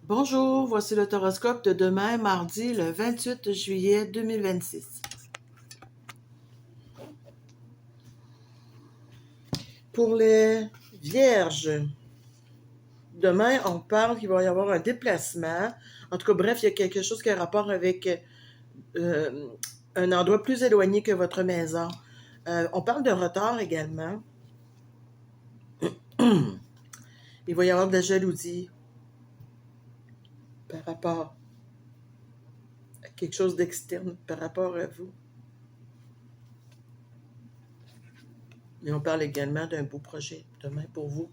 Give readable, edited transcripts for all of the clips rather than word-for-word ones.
Bonjour, voici le horoscope de demain, mardi, le 28 juillet 2026. Pour les vierges, demain, on parle qu'il va y avoir un déplacement. En tout cas, bref, il y a quelque chose qui a rapport avec euh, un endroit plus éloigné que votre maison. On parle de retard également. Il va y avoir de la jalousie par rapport à quelque chose d'externe, par rapport à vous. Mais on parle également d'un beau projet demain pour vous,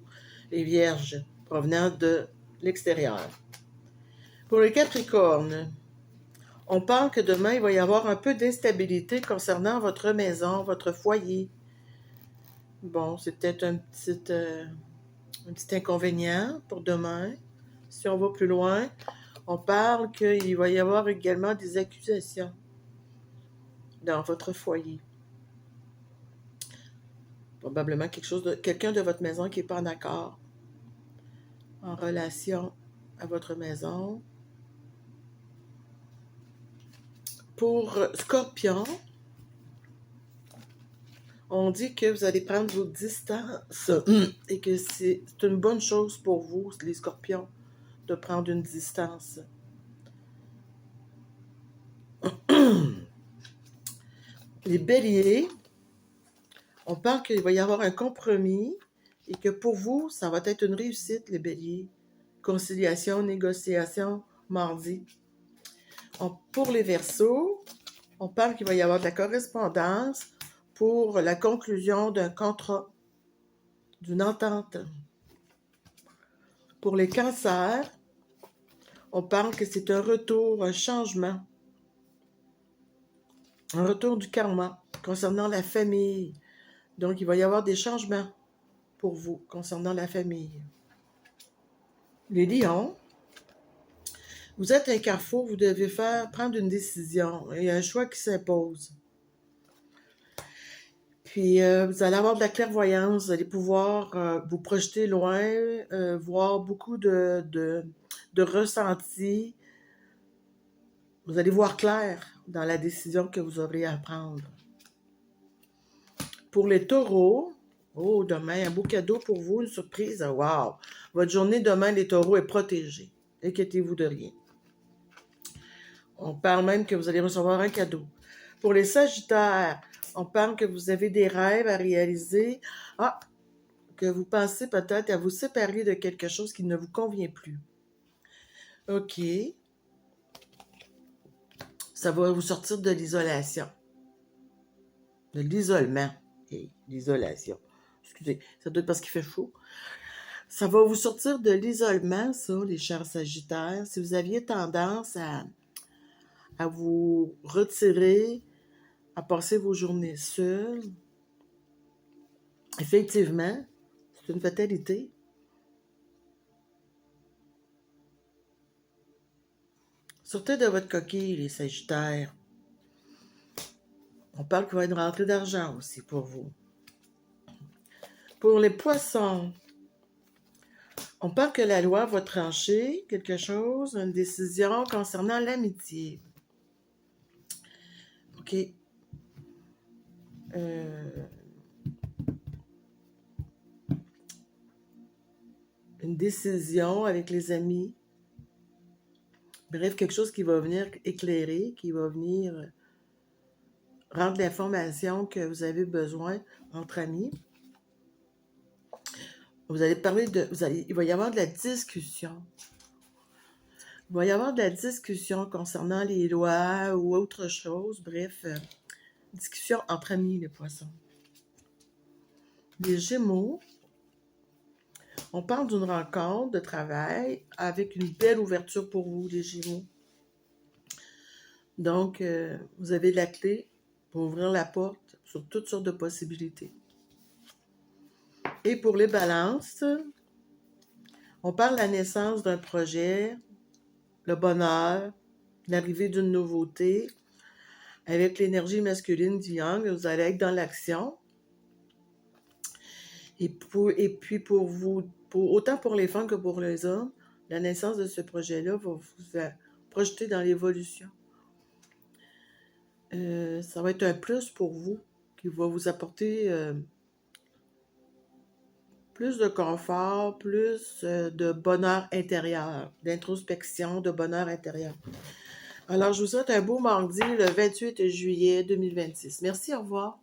les vierges, provenant de l'extérieur. Pour les Capricornes, on parle que demain, il va y avoir un peu d'instabilité concernant votre maison, votre foyer. Bon, c'est peut-être un petit inconvénient pour demain. Si on va plus loin, on parle qu'il va y avoir également des accusations dans votre foyer. Probablement quelqu'un de votre maison qui n'est pas en accord en relation à votre maison. Pour Scorpion, on dit que vous allez prendre vos distances et que c'est une bonne chose pour vous, les Scorpions, de prendre une distance. Les Béliers, on parle qu'il va y avoir un compromis et que pour vous, ça va être une réussite, les Béliers. Conciliation, négociation, mardi. Pour les Verseaux, on parle qu'il va y avoir de la correspondance pour la conclusion d'un contrat, d'une entente. Pour les Cancers, on parle que c'est un retour, un changement, un retour du karma concernant la famille. Donc, il va y avoir des changements pour vous concernant la famille. Les Lions, vous êtes à un carrefour, vous devez prendre une décision. Il y a un choix qui s'impose. Puis, vous allez avoir de la clairvoyance, vous allez pouvoir vous projeter loin, voir beaucoup de ressentis. Vous allez voir clair dans la décision que vous aurez à prendre. Pour les taureaux, oh, demain, un beau cadeau pour vous, une surprise. Wow! Votre journée demain, les taureaux, est protégée. Inquiétez-vous de rien. On parle même que vous allez recevoir un cadeau. Pour les sagittaires, on parle que vous avez des rêves à réaliser. Que vous pensez peut-être à vous séparer de quelque chose qui ne vous convient plus. OK. Ça va vous sortir de l'isolation. De l'isolement. Et l'isolation. Excusez, ça doit être parce qu'il fait chaud. Ça va vous sortir de l'isolement, ça, les chers sagittaires. Si vous aviez tendance à vous retirer, à passer vos journées seuls, effectivement, c'est une fatalité. Sortez de votre coquille, les sagittaires. On parle qu'il va y avoir une rentrée d'argent aussi pour vous. Pour les poissons, on parle que la loi va trancher quelque chose, une décision concernant l'amitié. OK. Une décision avec les amis. Bref, quelque chose qui va venir éclairer, qui va venir rendre l'information que vous avez besoin entre amis. Vous allez parler il va y avoir de la discussion. Il va y avoir de la discussion concernant les lois ou autre chose. Bref, discussion entre amis, les poissons. Les Gémeaux, on parle d'une rencontre de travail avec une belle ouverture pour vous, les Gémeaux. Donc, vous avez la clé pour ouvrir la porte sur toutes sortes de possibilités. Et pour les balances, on parle de la naissance d'un projet, le bonheur, l'arrivée d'une nouveauté. Avec l'énergie masculine du yang, vous allez être dans l'action. Et puis pour vous, autant pour les femmes que pour les hommes, La naissance de ce projet-là va vous projeter dans l'évolution. Ça va être un plus pour vous qui va vous apporter plus de confort, plus de bonheur intérieur, d'introspection, de bonheur intérieur. Alors, je vous souhaite un beau mardi, le 28 juillet 2026. Merci, au revoir.